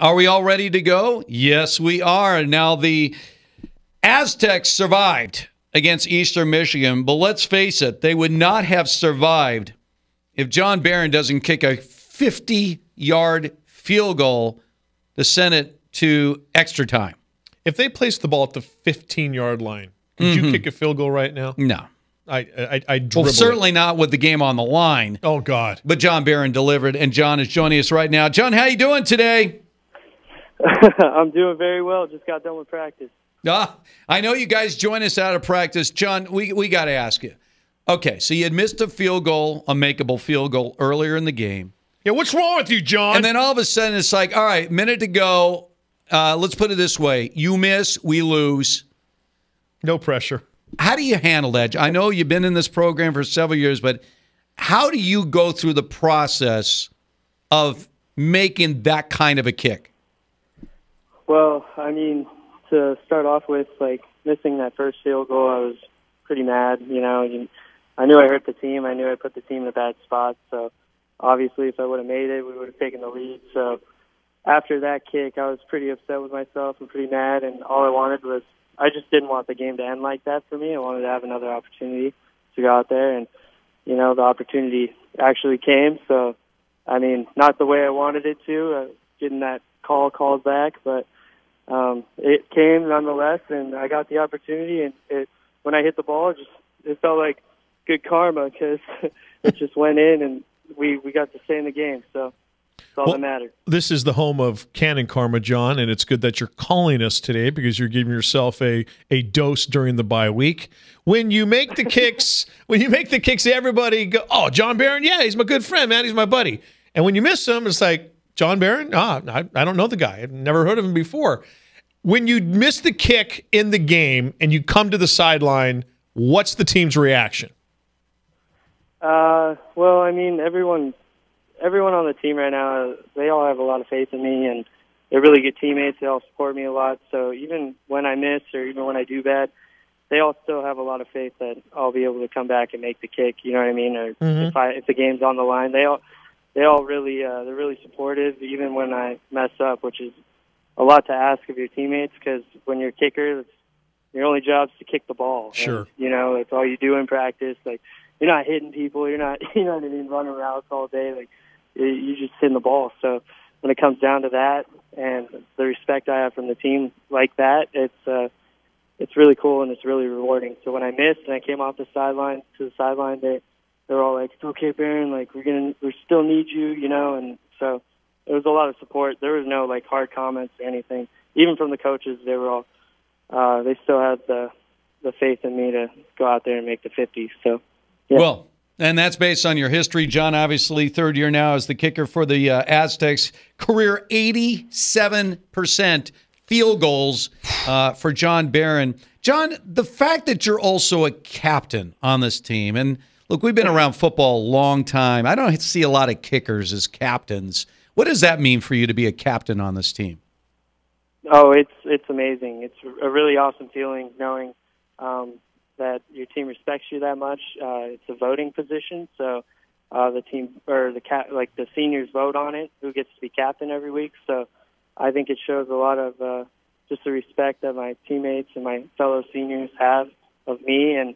Are we all ready to go? Yes, we are. Now, the Aztecs survived against Eastern Michigan, but let's face it, they would not have survived if John Barron doesn't kick a 50-yard field goal to send it to extra time. If they placed the ball at the 15-yard line, could you kick a field goal right now? No. I dribble certainly not with the game on the line. Oh, God. But John Barron delivered, and John is joining us right now. John, how you doing today? I'm doing very well. Just got done with practice. I know you guys join us out of practice. John, we got to ask you. Okay, so you had missed a field goal, a makeable field goal earlier in the game. Yeah, what's wrong with you, John? And then all of a sudden it's like, all right, minute to go. Let's put it this way. You miss, we lose. No pressure. How do you handle that? I know you've been in this program for several years, but how do you go through the process of making that kind of a kick? Well, I mean, to start off with, like, missing that first field goal, I was pretty mad. I knew I hurt the team. I knew I put the team in a bad spot. So, obviously, if I would have made it, we would have taken the lead. So, after that kick, I was pretty upset with myself and pretty mad. And all I wanted was, I just didn't want the game to end like that for me. I wanted to have another opportunity to go out there. And, the opportunity actually came. So, I mean, not the way I wanted it to, getting that call called back, but it came nonetheless, and I got the opportunity. And when I hit the ball, it felt like good karma because it just went in, and we got to stay in the game. So that's all that mattered. This is the home of Cannon Karma, John, and it's good that you're calling us today because you're giving yourself a dose during the bye week. When you make the kicks, everybody go, "Oh, John Barron, yeah, he's my good friend, man, he's my buddy." And when you miss him, it's like, John Barron? I don't know the guy. I've never heard of him before. When you miss the kick in the game and you come to the sideline, what's the team's reaction? Well, I mean, everyone on the team right now, they all have a lot of faith in me, and they're really good teammates. They all support me a lot. So even when I miss or even when I do bad, they all still have a lot of faith that I'll be able to come back and make the kick. You know what I mean? Or if the game's on the line, they all really they're really supportive even when I mess up, which is a lot to ask of your teammates because when you're a kicker, your only job is to kick the ball. Sure. And, it's all you do in practice. Like, you're not hitting people. You're not, you know what I mean, running routes all day. Like, you just hitting the ball. So when it comes down to that and the respect I have from the team like that, it's really cool and it's really rewarding. So when I missed and I came off the sideline to the sideline, they're all like, "It's okay, Barron. Like, we still need you," and so there was a lot of support. There was no like hard comments or anything. Even from the coaches, they were all they still had the faith in me to go out there and make the 50. So, yeah. Well, and that's based on your history, John. Obviously, third year now as the kicker for the Aztecs. Career 87% field goals for John Barron. John, the fact that you're also a captain on this team, and look, we've been around football a long time. I don't see a lot of kickers as captains. What does that mean for you to be a captain on this team? Oh, it's amazing. It's a really awesome feeling knowing that your team respects you that much. It's a voting position, so the team or the seniors vote on it, who gets to be captain every week. So I think it shows a lot of just the respect that my teammates and my fellow seniors have of me, and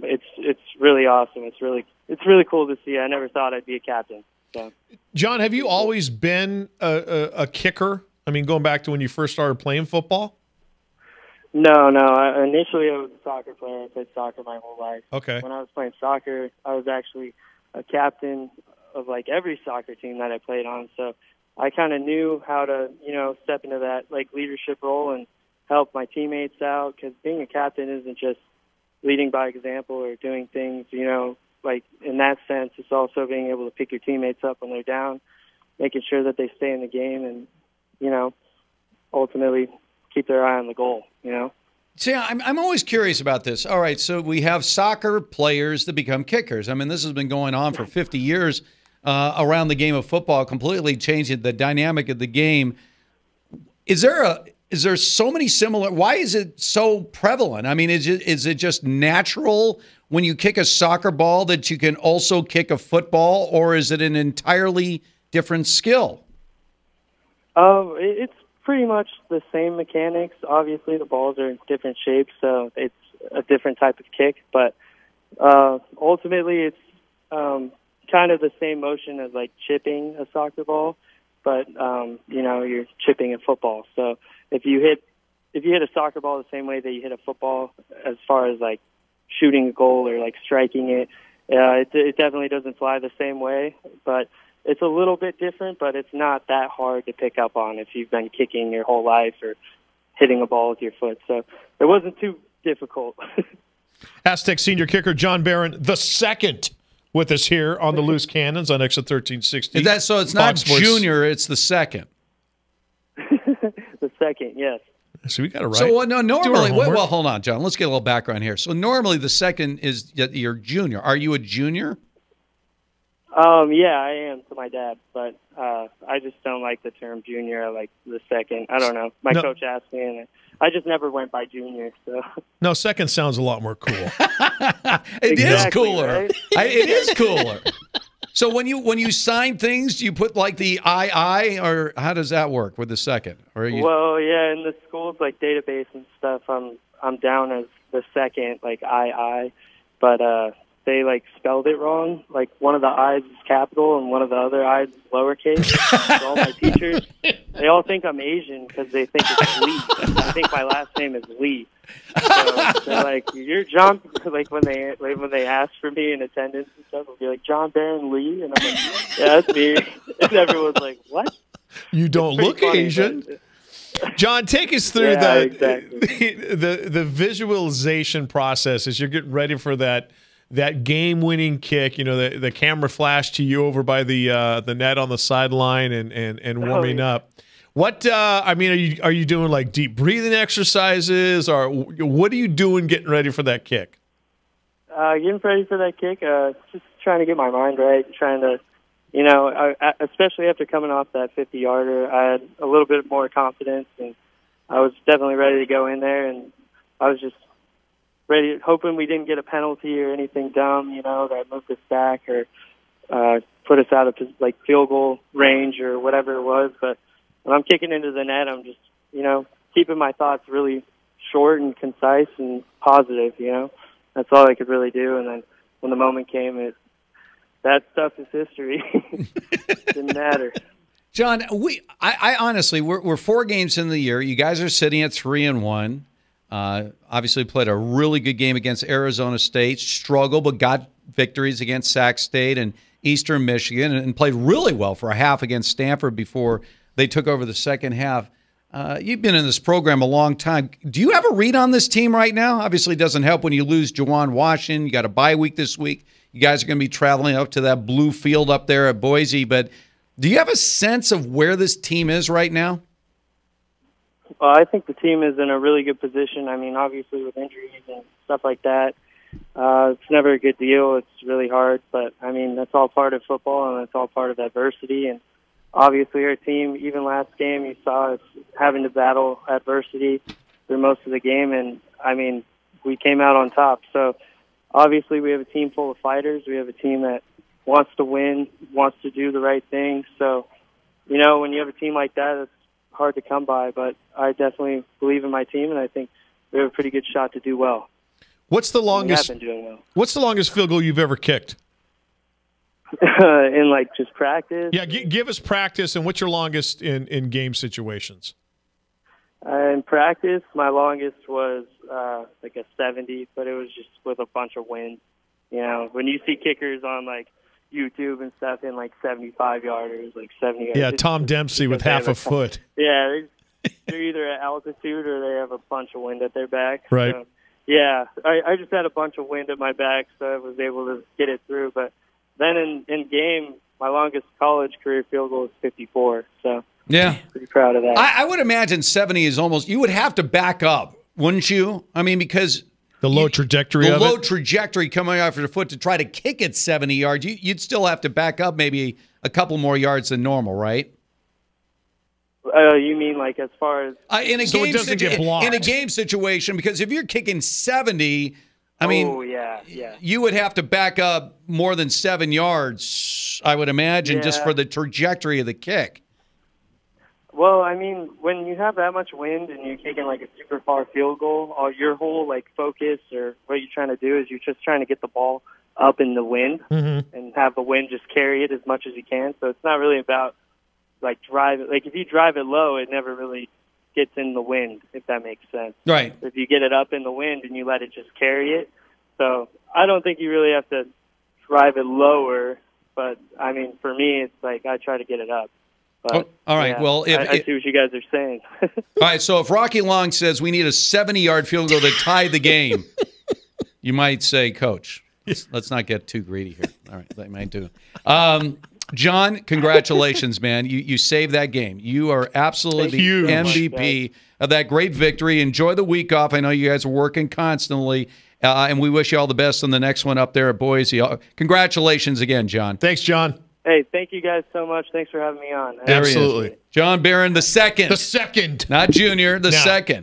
it's really awesome. It's really cool to see. I never thought I'd be a captain. So. John, have you always been a kicker? I mean, going back to when you first started playing football? No. Initially, I was a soccer player. I played soccer my whole life. Okay. When I was playing soccer, I was actually a captain of like every soccer team that I played on. So I kind of knew how to, step into that like leadership role and help my teammates out. Because being a captain isn't just leading by example or doing things, like in that sense. It's also being able to pick your teammates up when they're down, making sure that they stay in the game, and ultimately keep their eye on the goal. See, I'm always curious about this. All right, so we have soccer players that become kickers. I mean, this has been going on for 50 years around the game of football, completely changing the dynamic of the game. Is there so many similar? Why is it so prevalent? I mean, is it just natural when you kick a soccer ball that you can also kick a football, or is it an entirely different skill? It's pretty much the same mechanics. Obviously, the balls are in different shapes, so it's a different type of kick. But ultimately, it's kind of the same motion as like chipping a soccer ball, but you're chipping a football. So if you hit a soccer ball the same way that you hit a football, as far as like shooting a goal or like striking it, it definitely doesn't fly the same way. But it's a little bit different, but it's not that hard to pick up on if you've been kicking your whole life or hitting a ball with your foot. So it wasn't too difficult. Aztec senior kicker John Barron the second with us here on the Loose Cannons on Extra 1360. So it's not junior, it's the second. The second, yes. So we got it right. So normally, well, hold on, John. Let's get a little background here. So normally the second is your junior. Are you a junior? Yeah, I am to my dad, but I just don't like the term junior. I like the second. I don't know. My coach asked me, and I just never went by junior. So no, second sounds a lot more cool. It is cooler. Right? It is cooler. So when you sign things, do you put like the II, or how does that work with the second? Or Well, yeah, in the school's like database and stuff, I'm down as the second, like II, but they like spelled it wrong. Like one of the I's is capital and one of the other I's is lowercase. So all my teachers, they all think I'm Asian because they think it's Lee. I think my last name is Lee. So they're like, "You're John." Like when they ask for me in attendance and stuff, they'll be like, "John Barron Lee," and I'm like, "Yeah, that's me." And everyone's like, "What? You don't look funny, Asian." John, take us through the visualization process as you're getting ready for that game-winning kick. You know, the camera flashed to you over by the net on the sideline and warming up. What are you doing like deep breathing exercises, or what are you doing getting ready for that kick? Getting ready for that kick, just trying to get my mind right, trying to, especially after coming off that 50-yarder, I had a little bit more confidence, and I was definitely ready to go in there, and I was just ready, hoping we didn't get a penalty or anything dumb, that moved us back or put us out of like field goal range or whatever it was. But when I'm kicking into the net, I'm just, keeping my thoughts really short and concise and positive, That's all I could really do. And then when the moment came, that stuff is history. Didn't matter. John, I honestly, we're 4 games in the year. You guys are sitting at 3-1. Obviously played a really good game against Arizona State, struggled but got victories against Sac State and Eastern Michigan, and played really well for a half against Stanford before they took over the second half. You've been in this program a long time. Do you have a read on this team right now? Obviously, it doesn't help when you lose Juwan Washington. You got a bye week this week. You guys are going to be traveling up to that blue field up there at Boise. But do you have a sense of where this team is right now? Well, I think the team is in a really good position. I mean, obviously with injuries and stuff like that, it's never a good deal. It's really hard. But, I mean, that's all part of football, and that's all part of adversity. And obviously our team, even last game, you saw us having to battle adversity through most of the game. And, I mean, we came out on top. So, obviously we have a team full of fighters. We have a team that wants to win, wants to do the right thing. So, when you have a team like that, it's hard to come by, but I definitely believe in my team, and I think we have a pretty good shot to do well. What's the longest? We have been doing well. What's the longest field goal you've ever kicked? In like just practice? Yeah, give us practice, and what's your longest in game situations? In practice, my longest was like a 70, but it was just with a bunch of wind. When you see kickers on like YouTube and stuff in like 75-yarders, like 70 yards. Yeah, Tom Dempsey with half a foot. Yeah, they're either at altitude or they have a bunch of wind at their back. Right. So, yeah, I just had a bunch of wind at my back, so I was able to get it through. But then in game, my longest college career field goal was 54. So yeah, pretty proud of that. I would imagine 70 is almost. You would have to back up, wouldn't you? I mean, because the low trajectory of it. The low trajectory coming off your foot to try to kick it 70 yards, you'd still have to back up maybe a couple more yards than normal, right? You mean like as far as in a game situation? Because if you're kicking 70, I mean, yeah, you would have to back up more than 7 yards, I would imagine, just for the trajectory of the kick. Well, I mean, when you have that much wind and you're taking like a super far field goal, your whole like focus or what you're trying to do is you're just trying to get the ball up in the wind and have the wind just carry it as much as you can. So it's not really about like drive it. Like if you drive it low, it never really gets in the wind, if that makes sense. Right. If you get it up in the wind and you let it just carry it. So I don't think you really have to drive it lower, but I mean, for me, it's like I try to get it up. But, all right. yeah, Well, I see what you guys are saying. all right. So if Rocky Long says we need a 70-yard field goal to tie the game, you might say, Coach, let's not get too greedy here. All right, they might do. John, congratulations, man. You saved that game. You are absolutely the MVP of that great victory. Enjoy the week off. I know you guys are working constantly, and we wish you all the best on the next one up there at Boise. Congratulations again, John. Thanks, John. Hey, thank you guys so much. Thanks for having me on. Absolutely. John Barron, the second. The second. Not junior, the second.